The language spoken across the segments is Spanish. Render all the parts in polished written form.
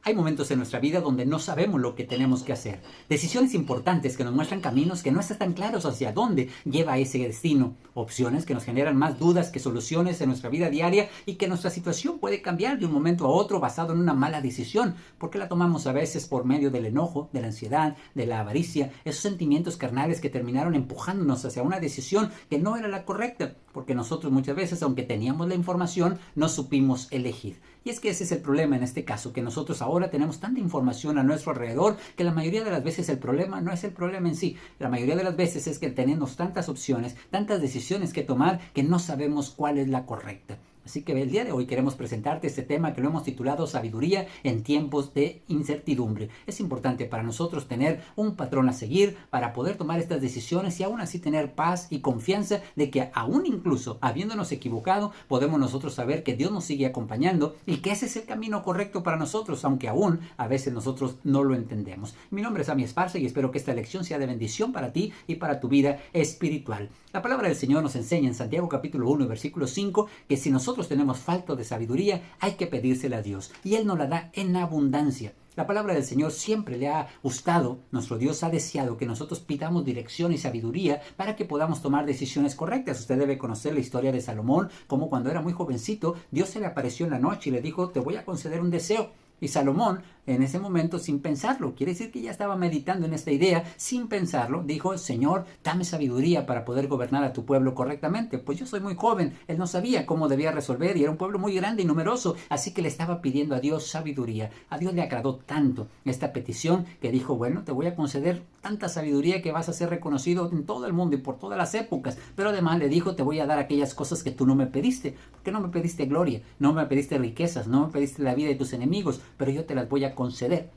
Hay momentos en nuestra vida donde no sabemos lo que tenemos que hacer. Decisiones importantes que nos muestran caminos que no están tan claros hacia dónde lleva ese destino. Opciones que nos generan más dudas que soluciones en nuestra vida diaria y que nuestra situación puede cambiar de un momento a otro basado en una mala decisión. Porque la tomamos a veces por medio del enojo, de la ansiedad, de la avaricia, esos sentimientos carnales que terminaron empujándonos hacia una decisión que no era la correcta. Porque nosotros muchas veces, aunque teníamos la información, no supimos elegir. Y es que ese es el problema en este caso, que nosotros ahora tenemos tanta información a nuestro alrededor que la mayoría de las veces el problema no es el problema en sí. La mayoría de las veces es que tenemos tantas opciones, tantas decisiones que tomar que no sabemos cuál es la correcta. Así que el día de hoy queremos presentarte este tema que lo hemos titulado Sabiduría en tiempos de incertidumbre. Es importante para nosotros tener un patrón a seguir para poder tomar estas decisiones y aún así tener paz y confianza de que aún incluso habiéndonos equivocado podemos nosotros saber que Dios nos sigue acompañando y que ese es el camino correcto para nosotros, aunque aún a veces nosotros no lo entendemos. Mi nombre es Ami Esparza y espero que esta lección sea de bendición para ti y para tu vida espiritual. La palabra del Señor nos enseña en Santiago capítulo 1 versículo 5 que si nosotros tenemos falta de sabiduría hay que pedírsela a Dios y Él nos la da en abundancia. La palabra del Señor siempre le ha gustado, nuestro Dios ha deseado que nosotros pidamos dirección y sabiduría para que podamos tomar decisiones correctas. Usted debe conocer la historia de Salomón, como cuando era muy jovencito, Dios se le apareció en la noche y le dijo, te voy a conceder un deseo. Y Salomón, en ese momento, sin pensarlo, quiere decir que ya estaba meditando en esta idea, sin pensarlo, dijo, Señor, dame sabiduría para poder gobernar a tu pueblo correctamente. Pues yo soy muy joven, él no sabía cómo debía resolver y era un pueblo muy grande y numeroso, así que le estaba pidiendo a Dios sabiduría. A Dios le agradó tanto esta petición que dijo, bueno, te voy a conceder tanta sabiduría que vas a ser reconocido en todo el mundo y por todas las épocas. Pero además le dijo, te voy a dar aquellas cosas que tú no me pediste, porque no me pediste gloria, no me pediste riquezas, no me pediste la vida de tus enemigos, pero yo te las voy a conceder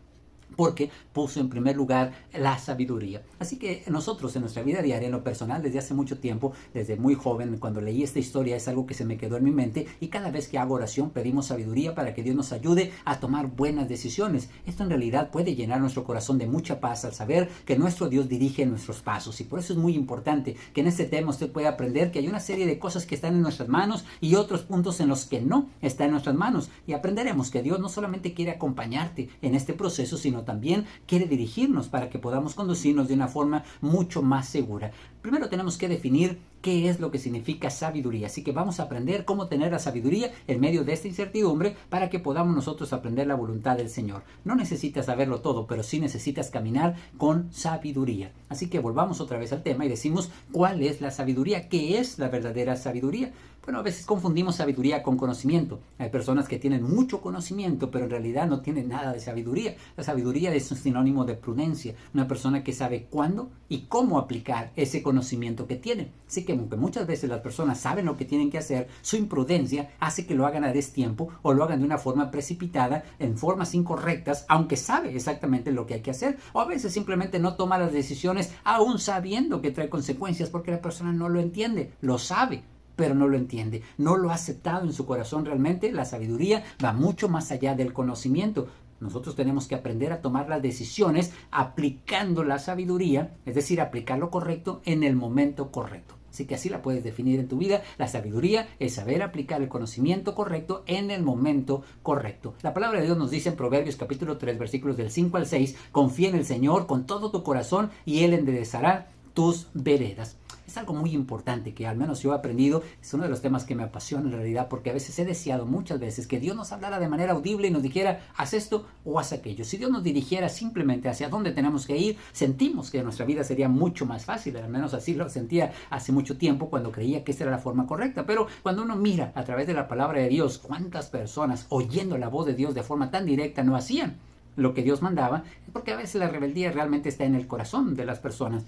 porque puso en primer lugar la sabiduría. Así que nosotros en nuestra vida diaria, en lo personal, desde hace mucho tiempo, desde muy joven, cuando leí esta historia, es algo que se me quedó en mi mente y cada vez que hago oración pedimos sabiduría para que Dios nos ayude a tomar buenas decisiones. Esto en realidad puede llenar nuestro corazón de mucha paz al saber que nuestro Dios dirige nuestros pasos y por eso es muy importante que en este tema usted pueda aprender que hay una serie de cosas que están en nuestras manos y otros puntos en los que no están en nuestras manos y aprenderemos que Dios no solamente quiere acompañarte en este proceso, sino también quiere dirigirnos para que podamos conducirnos de una forma mucho más segura. Primero tenemos que definir qué es lo que significa sabiduría. Así que vamos a aprender cómo tener la sabiduría en medio de esta incertidumbre para que podamos nosotros aprender la voluntad del Señor. No necesitas saberlo todo, pero sí necesitas caminar con sabiduría. Así que volvamos otra vez al tema y decimos cuál es la sabiduría, qué es la verdadera sabiduría. Bueno, a veces confundimos sabiduría con conocimiento. Hay personas que tienen mucho conocimiento, pero en realidad no tienen nada de sabiduría. La sabiduría es un sinónimo de prudencia. Una persona que sabe cuándo y cómo aplicar ese conocimiento que tiene. Así que aunque muchas veces las personas saben lo que tienen que hacer, su imprudencia hace que lo hagan a destiempo o lo hagan de una forma precipitada, en formas incorrectas, aunque sabe exactamente lo que hay que hacer. O a veces simplemente no toma las decisiones aún sabiendo que trae consecuencias porque la persona no lo entiende, lo sabe, pero no lo entiende, no lo ha aceptado en su corazón realmente. La sabiduría va mucho más allá del conocimiento. Nosotros tenemos que aprender a tomar las decisiones aplicando la sabiduría, es decir, aplicar lo correcto en el momento correcto. Así que así la puedes definir en tu vida. La sabiduría es saber aplicar el conocimiento correcto en el momento correcto. La palabra de Dios nos dice en Proverbios capítulo 3, versículos del 5 al 6, confía en el Señor con todo tu corazón y Él enderezará tus veredas. Es algo muy importante que al menos yo he aprendido, es uno de los temas que me apasiona en realidad, porque a veces he deseado muchas veces que Dios nos hablara de manera audible y nos dijera, haz esto o haz aquello. Si Dios nos dirigiera simplemente hacia dónde tenemos que ir, sentimos que nuestra vida sería mucho más fácil, al menos así lo sentía hace mucho tiempo cuando creía que esta era la forma correcta. Pero cuando uno mira a través de la palabra de Dios, cuántas personas oyendo la voz de Dios de forma tan directa no hacían lo que Dios mandaba, es porque a veces la rebeldía realmente está en el corazón de las personas.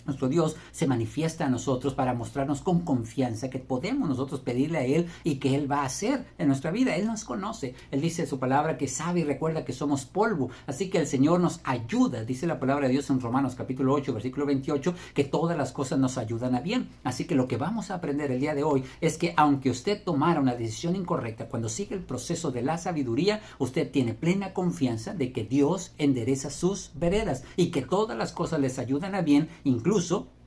Nuestro Dios se manifiesta a nosotros para mostrarnos con confianza que podemos nosotros pedirle a Él y que Él va a hacer en nuestra vida. Él nos conoce. Él dice en su palabra que sabe y recuerda que somos polvo. Así que el Señor nos ayuda. Dice la palabra de Dios en Romanos capítulo 8, versículo 28, que todas las cosas nos ayudan a bien. Así que lo que vamos a aprender el día de hoy es que aunque usted tomara una decisión incorrecta, cuando sigue el proceso de la sabiduría, usted tiene plena confianza de que Dios endereza sus veredas y que todas las cosas les ayudan a bien, incluso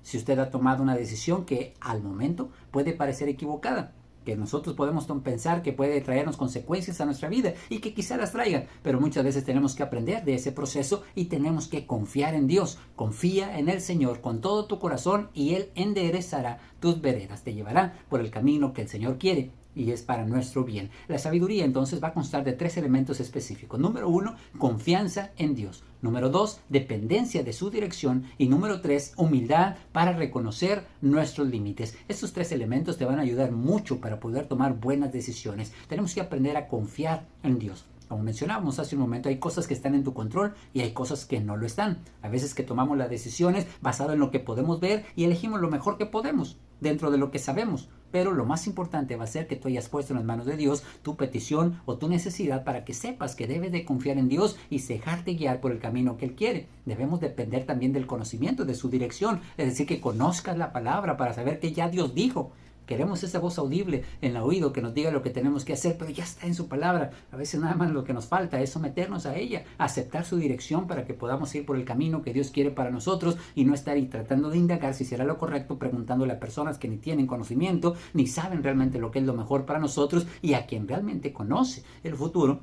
si usted ha tomado una decisión que al momento puede parecer equivocada. que nosotros podemos pensar que puede traernos consecuencias a nuestra vida y que quizá las traigan, pero muchas veces tenemos que aprender de ese proceso y tenemos que confiar en Dios. Confía en el Señor con todo tu corazón y Él enderezará tus veredas, te llevará por el camino que el Señor quiere y es para nuestro bien. La sabiduría entonces va a constar de 3 elementos específicos. Número 1, confianza en Dios. Número 2, dependencia de su dirección. Y número 3, humildad para reconocer nuestros límites. Estos 3 elementos te van a ayudar mucho para poder tomar buenas decisiones. Tenemos que aprender a confiar en Dios. Como mencionábamos hace un momento, hay cosas que están en tu control y hay cosas que no lo están. A veces que tomamos las decisiones basado en lo que podemos ver y elegimos lo mejor que podemos dentro de lo que sabemos. Pero lo más importante va a ser que tú hayas puesto en las manos de Dios tu petición o tu necesidad para que sepas que debes de confiar en Dios y dejarte guiar por el camino que Él quiere. Debemos depender también del conocimiento, de su dirección. Es decir, que conozcas la palabra para saber que ya Dios dijo. Queremos esa voz audible en el oído que nos diga lo que tenemos que hacer, pero ya está en su palabra. A veces nada más lo que nos falta es someternos a ella, aceptar su dirección para que podamos ir por el camino que Dios quiere para nosotros y no estar ahí tratando de indagar si será lo correcto, preguntándole a personas que ni tienen conocimiento, ni saben realmente lo que es lo mejor para nosotros y a quien realmente conoce el futuro.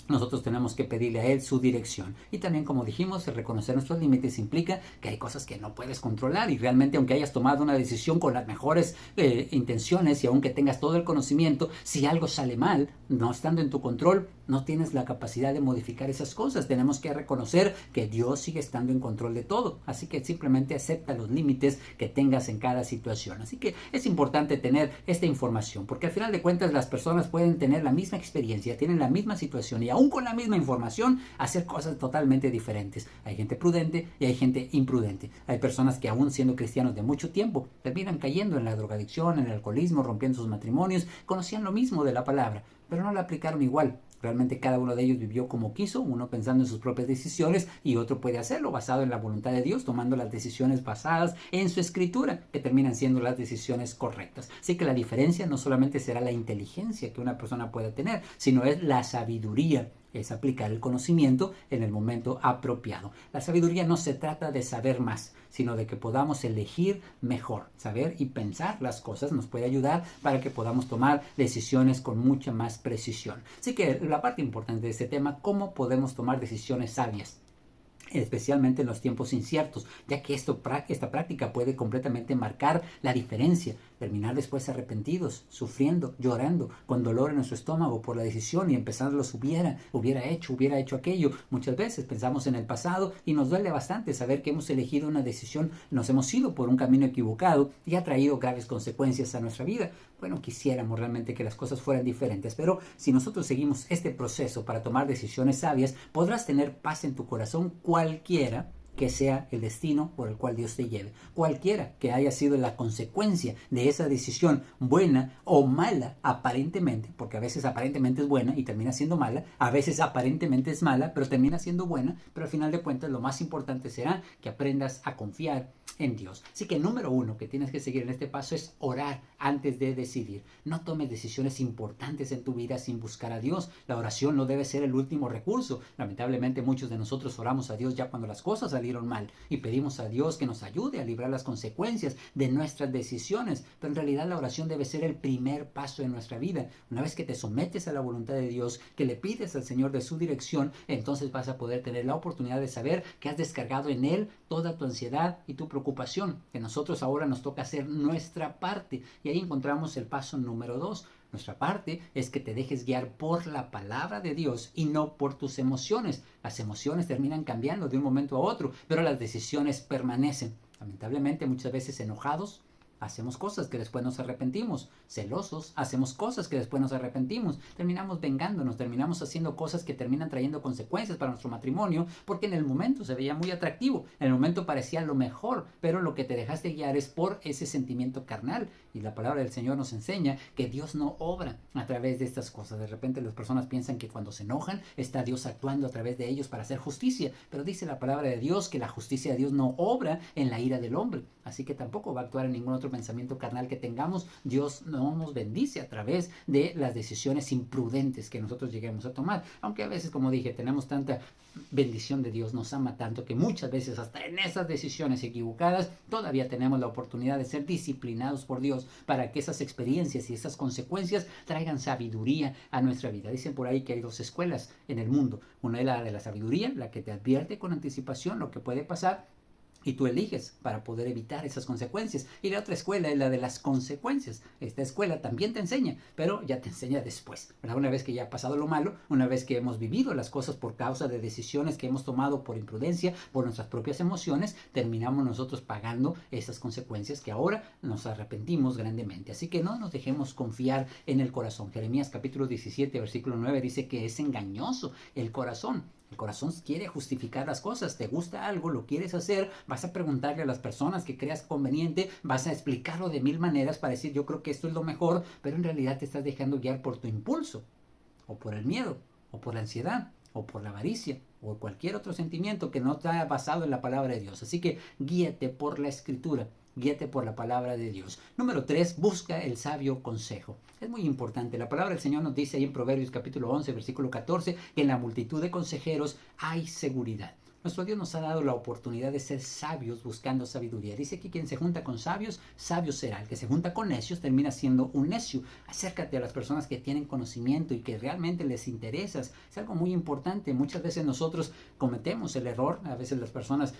Nosotros tenemos que pedirle a Él su dirección. Y también, como dijimos, el reconocer nuestros límites implica que hay cosas que no puedes controlar y realmente aunque hayas tomado una decisión con las mejores intenciones y aunque tengas todo el conocimiento, si algo sale mal, no estando en tu control, no tienes la capacidad de modificar esas cosas. Tenemos que reconocer que Dios sigue estando en control de todo. Así que simplemente acepta los límites que tengas en cada situación. Así que es importante tener esta información, porque al final de cuentas las personas pueden tener la misma experiencia, tienen la misma situación y aún con la misma información hacer cosas totalmente diferentes. Hay gente prudente y hay gente imprudente. Hay personas que aún siendo cristianos de mucho tiempo terminan cayendo en la drogadicción, en el alcoholismo, rompiendo sus matrimonios, conocían lo mismo de la palabra, pero no la aplicaron igual. Realmente cada uno de ellos vivió como quiso, uno pensando en sus propias decisiones y otro puede hacerlo basado en la voluntad de Dios, tomando las decisiones basadas en su escritura, que terminan siendo las decisiones correctas. Así que la diferencia no solamente será la inteligencia que una persona pueda tener, sino es la sabiduría. Es aplicar el conocimiento en el momento apropiado. La sabiduría no se trata de saber más, sino de que podamos elegir mejor. Saber y pensar las cosas nos puede ayudar para que podamos tomar decisiones con mucha más precisión. Así que la parte importante de este tema, ¿cómo podemos tomar decisiones sabias? Especialmente en los tiempos inciertos, ya que esta práctica puede completamente marcar la diferencia, terminar después arrepentidos, sufriendo, llorando, con dolor en nuestro estómago por la decisión y empezándolos hubiera hecho aquello. Muchas veces pensamos en el pasado y nos duele bastante saber que hemos elegido una decisión, nos hemos ido por un camino equivocado y ha traído graves consecuencias a nuestra vida. Bueno, quisiéramos realmente que las cosas fueran diferentes, pero si nosotros seguimos este proceso para tomar decisiones sabias, podrás tener paz en tu corazón cualquiera que sea el destino por el cual Dios te lleve. Cualquiera que haya sido la consecuencia de esa decisión, buena o mala aparentemente, porque a veces aparentemente es buena y termina siendo mala, a veces aparentemente es mala, pero termina siendo buena, pero al final de cuentas lo más importante será que aprendas a confiar en Dios. Así que el número 1 que tienes que seguir en este paso es orar antes de decidir. No tomes decisiones importantes en tu vida sin buscar a Dios. La oración no debe ser el último recurso. Lamentablemente muchos de nosotros oramos a Dios ya cuando las cosas salieron mal y pedimos a Dios que nos ayude a librar las consecuencias de nuestras decisiones, pero en realidad la oración debe ser el primer paso en nuestra vida. Una vez que te sometes a la voluntad de Dios, que le pides al Señor de su dirección, entonces vas a poder tener la oportunidad de saber que has descargado en Él toda tu ansiedad y tu preocupación, que nosotros ahora nos toca hacer nuestra parte, y ahí encontramos el paso número 2. Nuestra parte es que te dejes guiar por la palabra de Dios y no por tus emociones. Las emociones terminan cambiando de un momento a otro, pero las decisiones permanecen. Lamentablemente muchas veces enojados hacemos cosas que después nos arrepentimos. Celosos, hacemos cosas que después nos arrepentimos. Terminamos vengándonos, terminamos haciendo cosas que terminan trayendo consecuencias para nuestro matrimonio, porque en el momento se veía muy atractivo, en el momento parecía lo mejor, pero lo que te dejaste guiar es por ese sentimiento carnal. Y la palabra del Señor nos enseña que Dios no obra a través de estas cosas. De repente las personas piensan que cuando se enojan está Dios actuando a través de ellos para hacer justicia, pero dice la palabra de Dios que la justicia de Dios no obra en la ira del hombre, así que tampoco va a actuar en ningún otro otro pensamiento carnal que tengamos, Dios no nos bendice a través de las decisiones imprudentes que nosotros lleguemos a tomar. Aunque a veces, como dije, tenemos tanta bendición de Dios, nos ama tanto que muchas veces hasta en esas decisiones equivocadas todavía tenemos la oportunidad de ser disciplinados por Dios para que esas experiencias y esas consecuencias traigan sabiduría a nuestra vida. Dicen por ahí que hay dos escuelas en el mundo. Una es la de la sabiduría, la que te advierte con anticipación lo que puede pasar y tú eliges para poder evitar esas consecuencias. Y la otra escuela es la de las consecuencias. Esta escuela también te enseña, pero ya te enseña después, ¿verdad? Una vez que ya ha pasado lo malo, una vez que hemos vivido las cosas por causa de decisiones que hemos tomado por imprudencia, por nuestras propias emociones, terminamos nosotros pagando esas consecuencias que ahora nos arrepentimos grandemente. Así que no nos dejemos confiar en el corazón. Jeremías capítulo 17, versículo 9 dice que es engañoso el corazón. El corazón quiere justificar las cosas. Te gusta algo, lo quieres hacer, vas a preguntarle a las personas que creas conveniente, vas a explicarlo de mil maneras para decir yo creo que esto es lo mejor, pero en realidad te estás dejando guiar por tu impulso, o por el miedo, o por la ansiedad, o por la avaricia, o cualquier otro sentimiento que no está basado en la palabra de Dios. Así que guíate por la Escritura. Guíate por la palabra de Dios. Número 3, busca el sabio consejo. Es muy importante. La palabra del Señor nos dice ahí en Proverbios capítulo 11, versículo 14, que en la multitud de consejeros hay seguridad. Nuestro Dios nos ha dado la oportunidad de ser sabios buscando sabiduría. Dice que quien se junta con sabios, sabio será. El que se junta con necios termina siendo un necio. Acércate a las personas que tienen conocimiento y que realmente les interesas. Es algo muy importante. Muchas veces nosotros cometemos el error. A veces las personas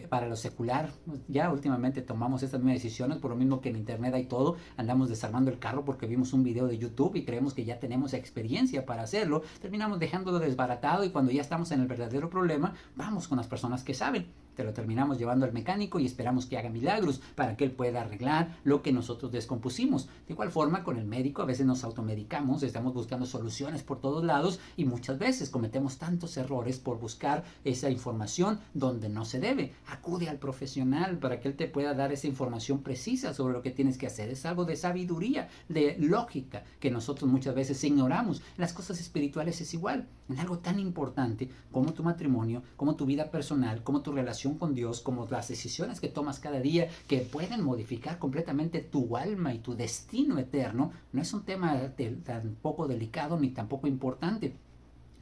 para lo secular, ya últimamente tomamos estas mismas decisiones por lo mismo que en internet hay todo. Andamos desarmando el carro porque vimos un video de YouTube y creemos que ya tenemos experiencia para hacerlo. Terminamos dejándolo desbaratado y cuando ya estamos en el verdadero problema, vamos con las personas que saben. Te lo terminamos llevando al mecánico y esperamos que haga milagros para que él pueda arreglar lo que nosotros descompusimos. De igual forma, con el médico a veces nos automedicamos, estamos buscando soluciones por todos lados y muchas veces cometemos tantos errores por buscar esa información donde no se debe. Acude al profesional para que él te pueda dar esa información precisa sobre lo que tienes que hacer. Es algo de sabiduría, de lógica, que nosotros muchas veces ignoramos. Las cosas espirituales es igual. En algo tan importante como tu matrimonio, como tu vida personal, como tu relación con Dios, como las decisiones que tomas cada día que pueden modificar completamente tu alma y tu destino eterno, no es un tema tan poco delicado ni tampoco importante.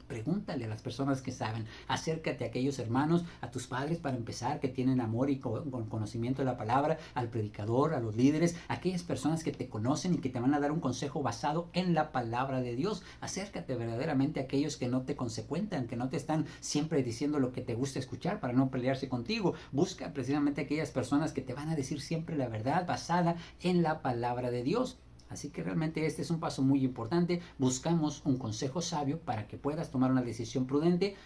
Pregúntale a las personas que saben, acércate a aquellos hermanos, a tus padres para empezar, que tienen amor y con conocimiento de la palabra, al predicador, a los líderes, a aquellas personas que te conocen y que te van a dar un consejo basado en la palabra de Dios. Acércate verdaderamente a aquellos que no te consecuentan, que no te están siempre diciendo lo que te gusta escuchar para no pelearse contigo. Busca precisamente aquellas personas que te van a decir siempre la verdad basada en la palabra de Dios. Así que realmente este es un paso muy importante. Buscamos un consejo sabio para que puedas tomar una decisión prudente.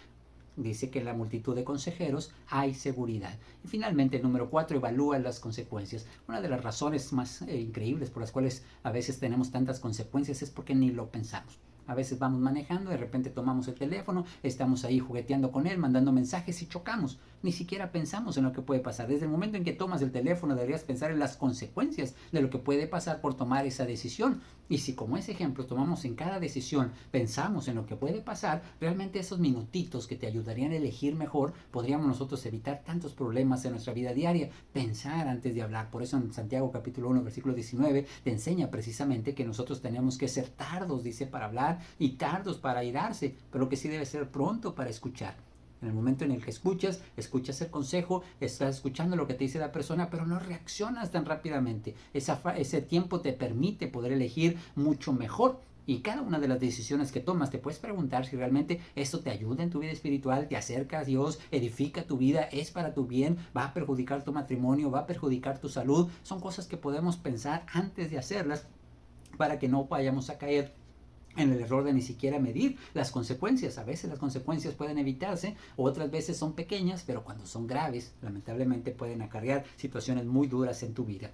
Dice que en la multitud de consejeros hay seguridad. Y finalmente, el número 4, evalúa las consecuencias. Una de las razones más increíbles por las cuales a veces tenemos tantas consecuencias es porque ni lo pensamos. A veces vamos manejando, de repente tomamos el teléfono, estamos ahí jugueteando con él, mandando mensajes y chocamos. Ni siquiera pensamos en lo que puede pasar. Desde el momento en que tomas el teléfono deberías pensar en las consecuencias de lo que puede pasar por tomar esa decisión. Y si como ese ejemplo tomamos en cada decisión, pensamos en lo que puede pasar, realmente esos minutitos que te ayudarían a elegir mejor, podríamos nosotros evitar tantos problemas en nuestra vida diaria. Pensar antes de hablar. Por eso en Santiago capítulo 1, versículo 19, te enseña precisamente que nosotros tenemos que ser tardos, dice, para hablar y tardos para irarse, pero que sí debe ser pronto para escuchar. En el momento en el que escuchas el consejo, estás escuchando lo que te dice la persona, pero no reaccionas tan rápidamente. Ese tiempo te permite poder elegir mucho mejor. Y cada una de las decisiones que tomas, te puedes preguntar si realmente esto te ayuda en tu vida espiritual, te acerca a Dios, edifica tu vida, es para tu bien, va a perjudicar tu matrimonio, va a perjudicar tu salud. Son cosas que podemos pensar antes de hacerlas para que no vayamos a caer en el error de ni siquiera medir las consecuencias. A veces las consecuencias pueden evitarse, otras veces son pequeñas, pero cuando son graves, lamentablemente pueden acarrear situaciones muy duras en tu vida.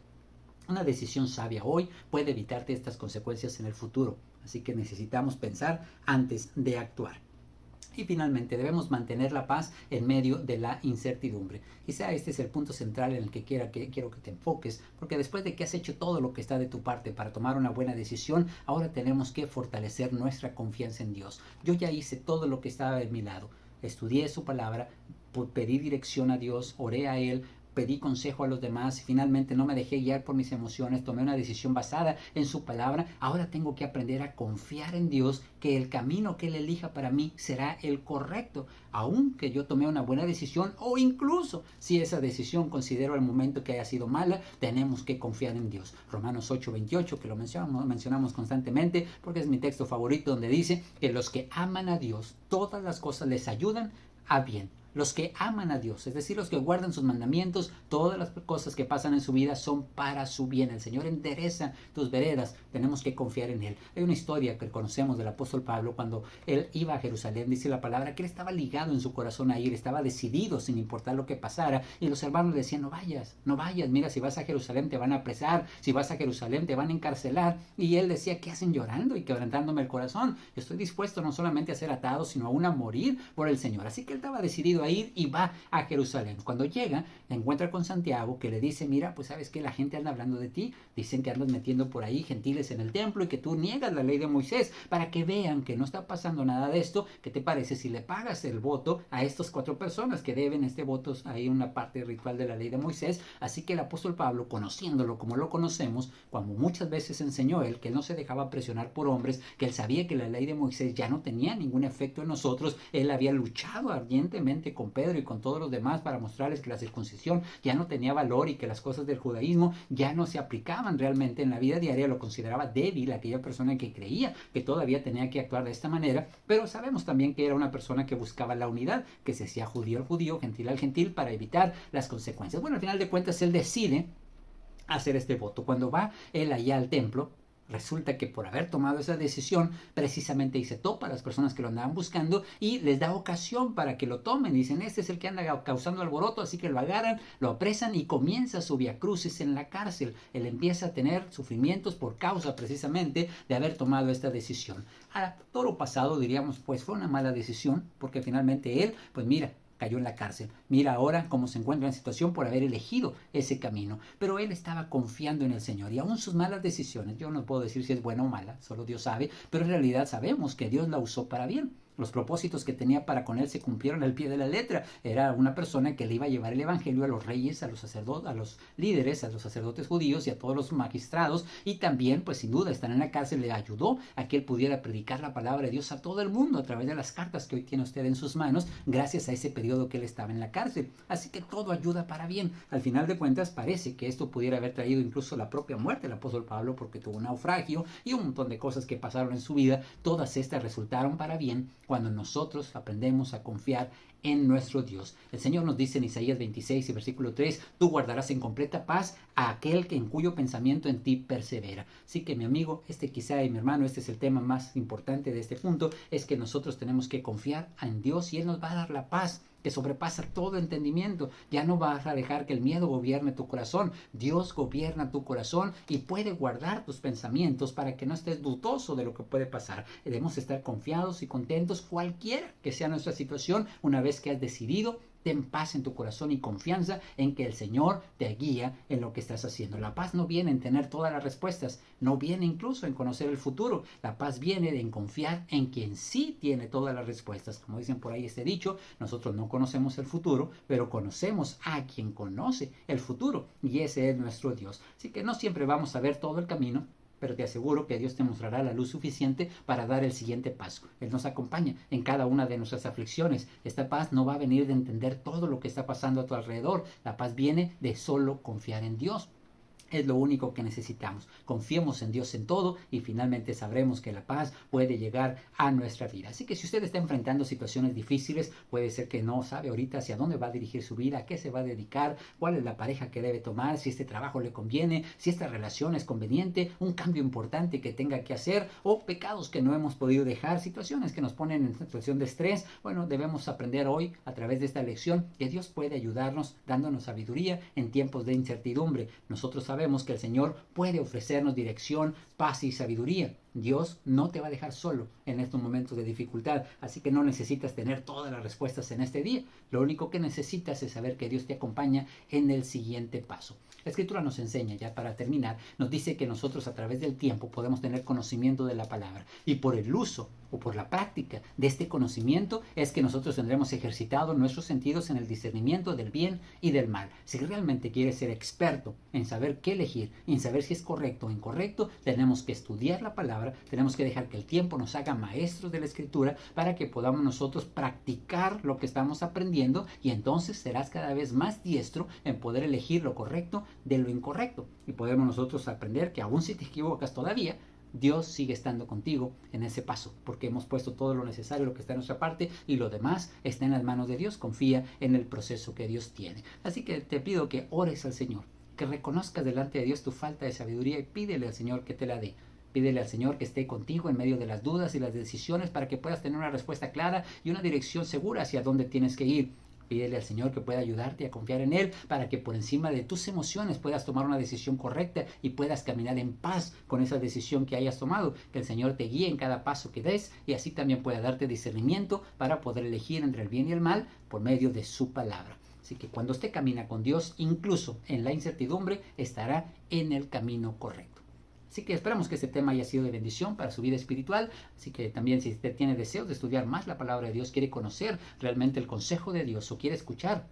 Una decisión sabia hoy puede evitarte estas consecuencias en el futuro, así que necesitamos pensar antes de actuar. Y finalmente debemos mantener la paz en medio de la incertidumbre. Quizá este es el punto central en el que quiero que te enfoques, porque después de que has hecho todo lo que está de tu parte para tomar una buena decisión, ahora tenemos que fortalecer nuestra confianza en Dios. Yo ya hice todo lo que estaba de mi lado. Estudié su palabra, pedí dirección a Dios, oré a Él, pedí consejo a los demás y finalmente no me dejé guiar por mis emociones, tomé una decisión basada en su palabra. Ahora tengo que aprender a confiar en Dios, que el camino que Él elija para mí será el correcto, aunque yo tomé una buena decisión, o incluso si esa decisión considero al momento que haya sido mala, tenemos que confiar en Dios. Romanos 8:28, que lo mencionamos constantemente porque es mi texto favorito, donde dice que los que aman a Dios, todas las cosas les ayudan a bien. Los que aman a Dios, es decir, los que guardan sus mandamientos, todas las cosas que pasan en su vida son para su bien. El Señor endereza tus veredas, tenemos que confiar en Él. Hay una historia que conocemos del apóstol Pablo cuando él iba a Jerusalén, dice la palabra, que él estaba ligado en su corazón a ir, estaba decidido sin importar lo que pasara, y los hermanos le decían, no vayas, mira, si vas a Jerusalén te van a apresar, si vas a Jerusalén te van a encarcelar, y él decía, ¿qué hacen llorando y quebrantándome el corazón? Yo estoy dispuesto no solamente a ser atado, sino aún a morir por el Señor. Así que él estaba decidido a ir y va a Jerusalén. Cuando llega, encuentra con Santiago, que le dice, mira, pues sabes que la gente anda hablando de ti, dicen que andas metiendo por ahí gentiles en el templo y que tú niegas la ley de Moisés, para que vean que no está pasando nada de esto. ¿Qué te parece si le pagas el voto a estas 4 personas que deben este voto? Hay una parte ritual de la ley de Moisés. Así que el apóstol Pablo, conociéndolo como lo conocemos, como muchas veces enseñó él, que él no se dejaba presionar por hombres, que él sabía que la ley de Moisés ya no tenía ningún efecto en nosotros. Él había luchado ardientemente con Pedro y con todos los demás para mostrarles que la circuncisión ya no tenía valor y que las cosas del judaísmo ya no se aplicaban realmente en la vida diaria. Lo consideraba débil aquella persona que creía que todavía tenía que actuar de esta manera, pero sabemos también que era una persona que buscaba la unidad, que se hacía judío al judío, gentil al gentil, para evitar las consecuencias. Bueno, al final de cuentas él decide hacer este voto. Cuando va él allá al templo, resulta que por haber tomado esa decisión, precisamente ahí se topa a las personas que lo andaban buscando y les da ocasión para que lo tomen. Dicen, este es el que anda causando alboroto, así que lo agarran, lo apresan y comienza su viacrucis en la cárcel. Él empieza a tener sufrimientos por causa precisamente de haber tomado esta decisión. A todo lo pasado diríamos, pues fue una mala decisión, porque finalmente él, pues mira, cayó en la cárcel. Mira ahora cómo se encuentra en situación por haber elegido ese camino. Pero él estaba confiando en el Señor, y aún sus malas decisiones, yo no puedo decir si es buena o mala, solo Dios sabe, pero en realidad sabemos que Dios la usó para bien. Los propósitos que tenía para con él se cumplieron al pie de la letra. Era una persona que le iba a llevar el evangelio a los reyes, a los sacerdotes, a los líderes, a los sacerdotes judíos y a todos los magistrados. Y también, pues sin duda, estar en la cárcel le ayudó a que él pudiera predicar la palabra de Dios a todo el mundo a través de las cartas que hoy tiene usted en sus manos, gracias a ese periodo que él estaba en la cárcel. Así que todo ayuda para bien. Al final de cuentas, parece que esto pudiera haber traído incluso la propia muerte del apóstol Pablo, porque tuvo un naufragio y un montón de cosas que pasaron en su vida. Todas estas resultaron para bien cuando nosotros aprendemos a confiar en nuestro Dios. El Señor nos dice en Isaías 26 y versículo 3, tú guardarás en completa paz a aquel en cuyo pensamiento en ti persevera. Así que mi amigo, quizá y mi hermano, este es el tema más importante de este punto, es que nosotros tenemos que confiar en Dios y Él nos va a dar la paz que sobrepasa todo entendimiento. Ya no vas a dejar que el miedo gobierne tu corazón. Dios gobierna tu corazón y puede guardar tus pensamientos para que no estés dudoso de lo que puede pasar. Debemos estar confiados y contentos cualquiera que sea nuestra situación. Una vez que has decidido, ten paz en tu corazón y confianza en que el Señor te guía en lo que estás haciendo. La paz no viene en tener todas las respuestas, no viene incluso en conocer el futuro. La paz viene en confiar en quien sí tiene todas las respuestas. Como dicen por ahí este dicho, nosotros no conocemos el futuro, pero conocemos a quien conoce el futuro, y ese es nuestro Dios. Así que no siempre vamos a ver todo el camino, pero te aseguro que Dios te mostrará la luz suficiente para dar el siguiente paso. Él nos acompaña en cada una de nuestras aflicciones. Esta paz no va a venir de entender todo lo que está pasando a tu alrededor. La paz viene de solo confiar en Dios. Es lo único que necesitamos. Confiemos en Dios en todo y finalmente sabremos que la paz puede llegar a nuestra vida. Así que si usted está enfrentando situaciones difíciles, puede ser que no sabe ahorita hacia dónde va a dirigir su vida, a qué se va a dedicar, cuál es la pareja que debe tomar, si este trabajo le conviene, si esta relación es conveniente, un cambio importante que tenga que hacer o pecados que no hemos podido dejar, situaciones que nos ponen en situación de estrés. Bueno, debemos aprender hoy a través de esta lección que Dios puede ayudarnos dándonos sabiduría en tiempos de incertidumbre. Nosotros sabemos que el Señor puede ofrecernos dirección, paz y sabiduría. Dios no te va a dejar solo en estos momentos de dificultad, así que no necesitas tener todas las respuestas en este día. Lo único que necesitas es saber que Dios te acompaña en el siguiente paso. La Escritura nos enseña, ya para terminar, nos dice que nosotros a través del tiempo podemos tener conocimiento de la palabra, y por el uso o por la práctica de este conocimiento es que nosotros tendremos ejercitado nuestros sentidos en el discernimiento del bien y del mal. Si realmente quieres ser experto en saber qué elegir, en saber si es correcto o incorrecto, tenemos que estudiar la palabra, tenemos que dejar que el tiempo nos haga maestros de la Escritura para que podamos nosotros practicar lo que estamos aprendiendo, y entonces serás cada vez más diestro en poder elegir lo correcto de lo incorrecto, y podemos nosotros aprender que aun si te equivocas todavía, Dios sigue estando contigo en ese paso, porque hemos puesto todo lo necesario, lo que está en nuestra parte, y lo demás está en las manos de Dios. Confía en el proceso que Dios tiene. Así que te pido que ores al Señor, que reconozcas delante de Dios tu falta de sabiduría y pídele al Señor que te la dé. Pídele al Señor que esté contigo en medio de las dudas y las decisiones para que puedas tener una respuesta clara y una dirección segura hacia dónde tienes que ir. Pídele al Señor que pueda ayudarte a confiar en Él para que por encima de tus emociones puedas tomar una decisión correcta y puedas caminar en paz con esa decisión que hayas tomado. Que el Señor te guíe en cada paso que des y así también pueda darte discernimiento para poder elegir entre el bien y el mal por medio de su palabra. Así que cuando usted camina con Dios, incluso en la incertidumbre, estará en el camino correcto. Así que esperamos que este tema haya sido de bendición para su vida espiritual. Así que también, si usted tiene deseos de estudiar más la palabra de Dios, quiere conocer realmente el consejo de Dios o quiere escuchar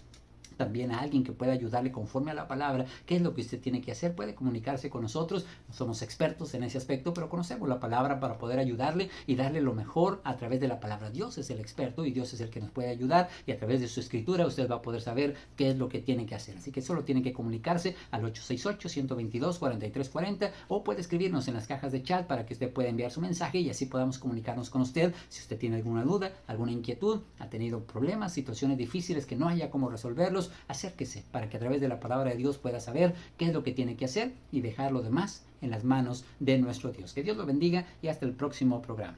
también a alguien que pueda ayudarle conforme a la palabra, qué es lo que usted tiene que hacer, puede comunicarse con nosotros. No somos expertos en ese aspecto, pero conocemos la palabra para poder ayudarle y darle lo mejor a través de la palabra. Dios es el experto y Dios es el que nos puede ayudar, y a través de su escritura usted va a poder saber qué es lo que tiene que hacer. Así que solo tiene que comunicarse al 868-122-4340 o puede escribirnos en las cajas de chat para que usted pueda enviar su mensaje y así podamos comunicarnos con usted. Si usted tiene alguna duda, alguna inquietud, ha tenido problemas, situaciones difíciles que no haya cómo resolverlos, acérquese para que a través de la palabra de Dios pueda saber qué es lo que tiene que hacer y dejar lo demás en las manos de nuestro Dios. Que Dios lo bendiga y hasta el próximo programa.